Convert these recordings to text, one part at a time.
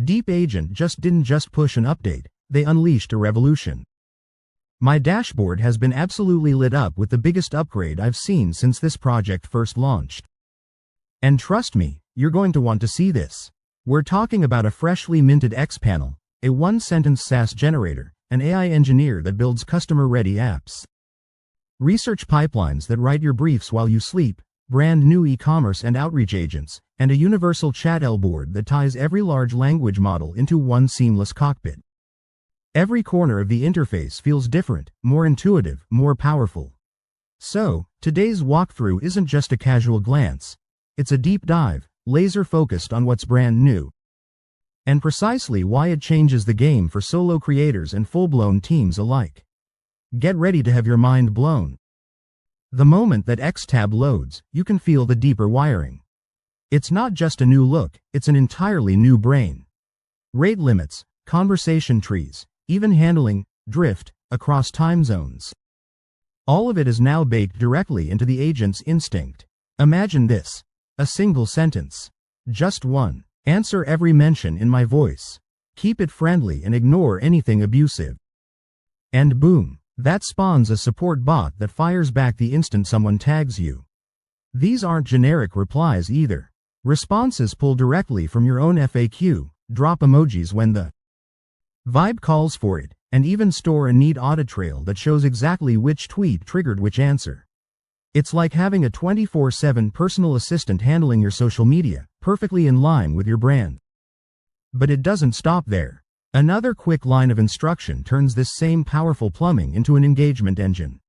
Deep Agent didn't just push an update, they unleashed a revolution. My dashboard has been absolutely lit up with the biggest upgrade I've seen since this project first launched. And trust me, you're going to want to see this. We're talking about a freshly minted X panel, a one-sentence SaaS generator, an AI engineer that builds customer-ready apps, research pipelines that write your briefs while you sleep, brand new e-commerce and outreach agents, and a universal Chat-LBoard that ties every large language model into one seamless cockpit. Every corner of the interface feels different, more intuitive, more powerful. So, today's walkthrough isn't just a casual glance. It's a deep dive, laser-focused on what's brand new, and precisely why it changes the game for solo creators and full-blown teams alike. Get ready to have your mind blown. The moment that X-Tab loads, you can feel the deeper wiring. It's not just a new look, it's an entirely new brain. Rate limits, conversation trees, even handling drift across time zones. All of it is now baked directly into the agent's instinct. Imagine this. A single sentence. Just one. Answer every mention in my voice. Keep it friendly and ignore anything abusive. And boom, that spawns a support bot that fires back the instant someone tags you. These aren't generic replies either. Responses pull directly from your own FAQ, drop emojis when the vibe calls for it, and even store a neat audit trail that shows exactly which tweet triggered which answer. It's like having a 24/7 personal assistant handling your social media, perfectly in line with your brand. But it doesn't stop there. Another quick line of instruction turns this same powerful plumbing into an engagement engine.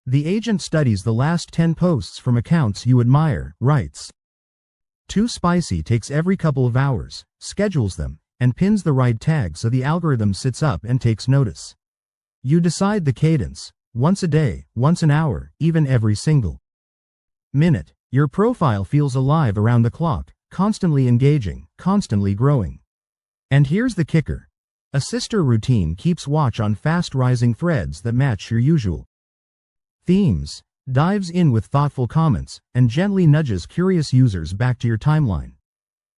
The agent studies the last 10 posts from accounts you admire, writes, "Too spicy" takes every couple of hours, schedules them, and pins the right tag so the algorithm sits up and takes notice. You decide the cadence. Once a day, once an hour, even every single minute. Your profile feels alive around the clock, constantly engaging, constantly growing. And here's the kicker. A sister routine keeps watch on fast-rising threads that match your usual themes, dives in with thoughtful comments, and gently nudges curious users back to your timeline.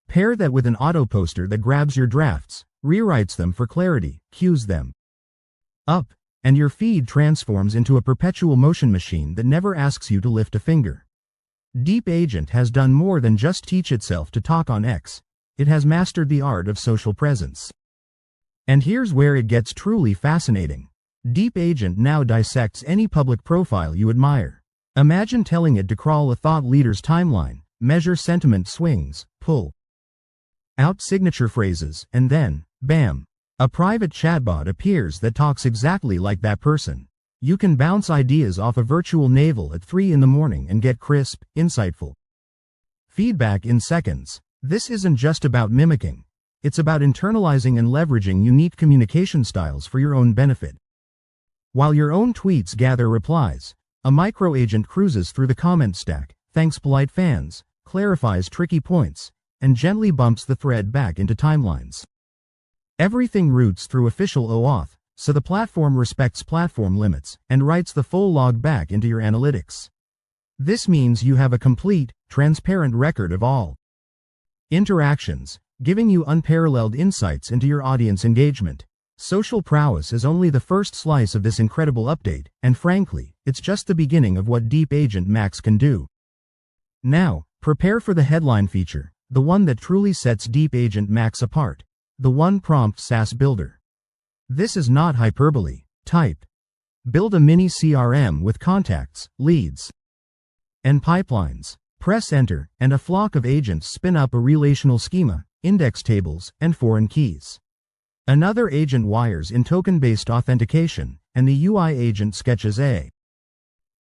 Pair that with an auto-poster that grabs your drafts, rewrites them for clarity, cues them up, and your feed transforms into a perpetual motion machine that never asks you to lift a finger. Deep Agent has done more than just teach itself to talk on X. It has mastered the art of social presence. And here's where it gets truly fascinating. Deep Agent now dissects any public profile you admire. Imagine telling it to crawl a thought leader's timeline, measure sentiment swings, pull out signature phrases, and then, bam! A private chatbot appears that talks exactly like that person. You can bounce ideas off a virtual navel at 3 in the morning and get crisp, insightful feedback in seconds. This isn't just about mimicking. It's about internalizing and leveraging unique communication styles for your own benefit. While your own tweets gather replies, a micro-agent cruises through the comment stack, thanks polite fans, clarifies tricky points, and gently bumps the thread back into timelines. Everything routes through official OAuth, so the platform respects platform limits and writes the full log back into your analytics. This means you have a complete, transparent record of all interactions, giving you unparalleled insights into your audience engagement. Social prowess is only the first slice of this incredible update, and frankly, it's just the beginning of what Deep Agent Max can do. Now, prepare for the headline feature, the one that truly sets Deep Agent Max apart. The one-prompt SaaS builder. This is not hyperbole. Type. Build a mini CRM with contacts, leads, and pipelines. Press enter, and a flock of agents spin up a relational schema, index tables, and foreign keys. Another agent wires in token-based authentication, and the UI agent sketches a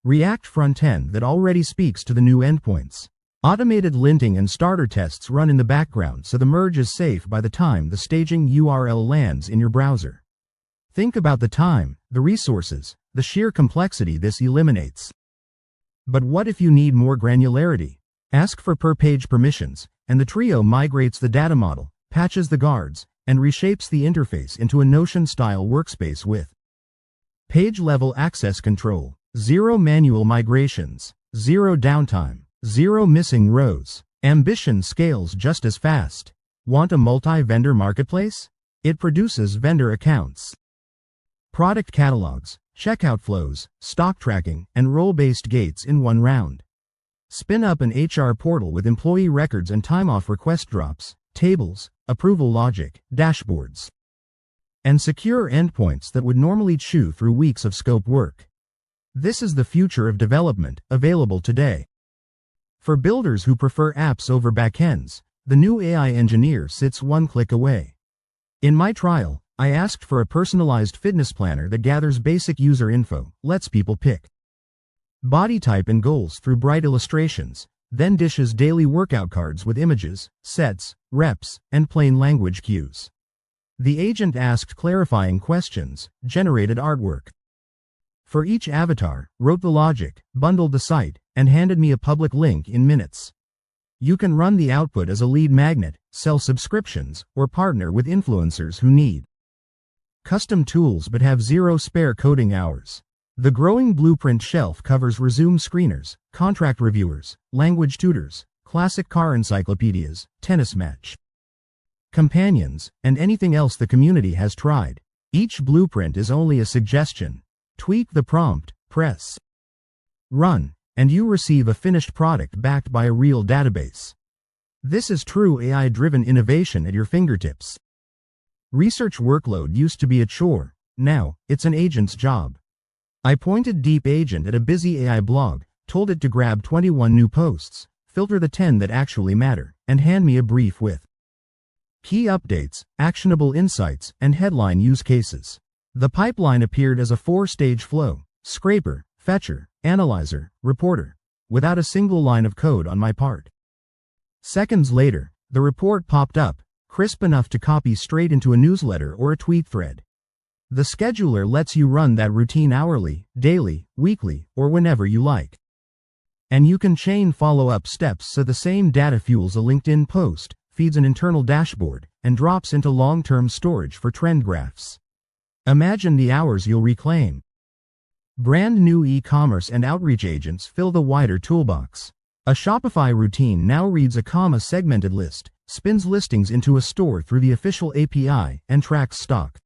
React front-end that already speaks to the new endpoints. Automated linting and starter tests run in the background so the merge is safe by the time the staging URL lands in your browser. Think about the time, the resources, the sheer complexity this eliminates. But what if you need more granularity? Ask for per-page permissions, and the trio migrates the data model, patches the guards, and reshapes the interface into a Notion-style workspace with page-level access control, 0 manual migrations, 0 downtime, 0 missing rows. Ambition scales just as fast. Want a multi-vendor marketplace? It produces vendor accounts, product catalogs, checkout flows, stock tracking, and role-based gates in one round. Spin up an HR portal with employee records and time-off request drops, tables, approval logic, dashboards, and secure endpoints that would normally chew through weeks of scope work. This is the future of development, available today. For builders who prefer apps over backends, the new AI engineer sits one click away. In my trial, I asked for a personalized fitness planner that gathers basic user info, lets people pick body type and goals through bright illustrations, then dishes daily workout cards with images, sets, reps, and plain language cues. The agent asked clarifying questions, generated artwork for each avatar, wrote the logic, bundled the site, and handed me a public link in minutes. You can run the output as a lead magnet, sell subscriptions, or partner with influencers who need custom tools but have zero spare coding hours. The growing blueprint shelf covers resume screeners, contract reviewers, language tutors, classic car encyclopedias, tennis match companions, and anything else the community has tried. Each blueprint is only a suggestion. Tweak the prompt, press run, and you receive a finished product backed by a real database. This is true AI-driven innovation at your fingertips. Research workload used to be a chore. Now, it's an agent's job. I pointed Deep Agent at a busy AI blog, told it to grab 21 new posts, filter the 10 that actually matter, and hand me a brief with key updates, actionable insights, and headline use cases. The pipeline appeared as a 4-stage flow: scraper, fetcher, analyzer, reporter, without a single line of code on my part. Seconds later, the report popped up, crisp enough to copy straight into a newsletter or a tweet thread. The scheduler lets you run that routine hourly, daily, weekly, or whenever you like. And you can chain follow-up steps so the same data fuels a LinkedIn post, feeds an internal dashboard, and drops into long-term storage for trend graphs. Imagine the hours you'll reclaim. Brand new e-commerce and outreach agents fill the wider toolbox. A Shopify routine now reads a comma-segmented list, spins listings into a store through the official API, and tracks stock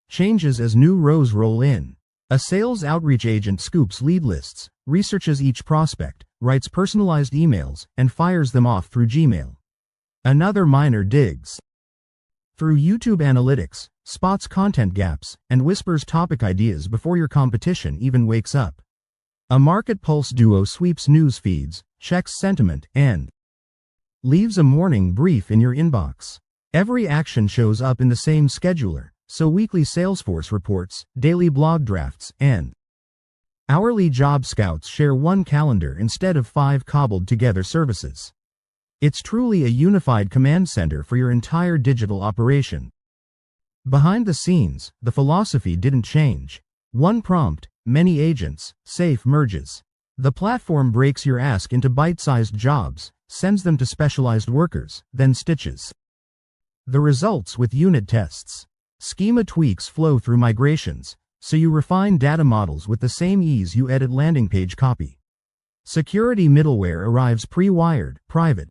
changes as new rows roll in. A sales outreach agent scoops lead lists, researches each prospect, writes personalized emails, and fires them off through Gmail. Another miner digs through YouTube analytics, spots content gaps, and whispers topic ideas before your competition even wakes up. A Market Pulse duo sweeps news feeds, checks sentiment, and leaves a morning brief in your inbox. Every action shows up in the same scheduler, so weekly Salesforce reports, daily blog drafts, and hourly job scouts share one calendar instead of 5 cobbled together services. It's truly a unified command center for your entire digital operation. Behind the scenes, the philosophy didn't change. One prompt, many agents, safe merges. The platform breaks your ask into bite-sized jobs, sends them to specialized workers, then stitches the results with unit tests. Schema tweaks flow through migrations, so you refine data models with the same ease you edit landing page copy. Security middleware arrives pre-wired, private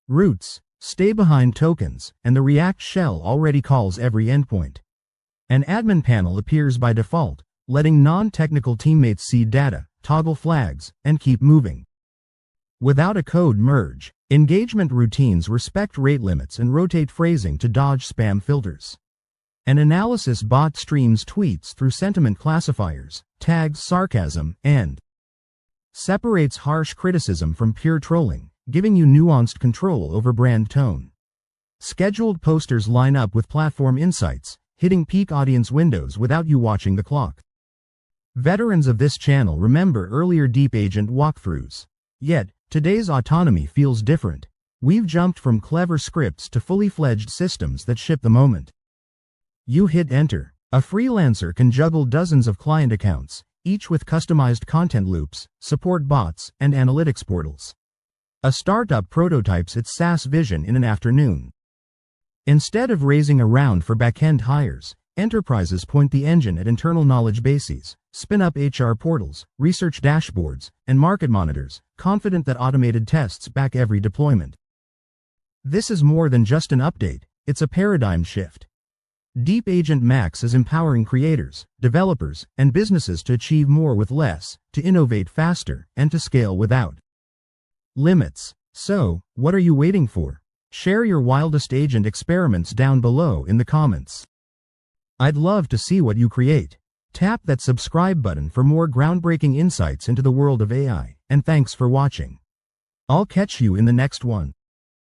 routes, stay-behind tokens, and the React shell already calls every endpoint. An admin panel appears by default, letting non-technical teammates see data, toggle flags, and keep moving. Without a code merge, engagement routines respect rate limits and rotate phrasing to dodge spam filters. An analysis bot streams tweets through sentiment classifiers, tags sarcasm, and separates harsh criticism from pure trolling, giving you nuanced control over brand tone. Scheduled posters line up with platform insights, hitting peak audience windows without you watching the clock. Veterans of this channel remember earlier Deep Agent walkthroughs. Yet, today's autonomy feels different. We've jumped from clever scripts to fully fledged systems that ship the moment you hit enter. A freelancer can juggle dozens of client accounts, each with customized content loops, support bots, and analytics portals. A startup prototypes its SaaS vision in an afternoon. Instead of raising a round for back-end hires, enterprises point the engine at internal knowledge bases, spin up HR portals, research dashboards, and market monitors, confident that automated tests back every deployment. This is more than just an update, it's a paradigm shift. Deep Agent Max is empowering creators, developers, and businesses to achieve more with less, to innovate faster, and to scale without limits. So, what are you waiting for? Share your wildest agent experiments down below in the comments. I'd love to see what you create. Tap that subscribe button for more groundbreaking insights into the world of AI, and thanks for watching. I'll catch you in the next one.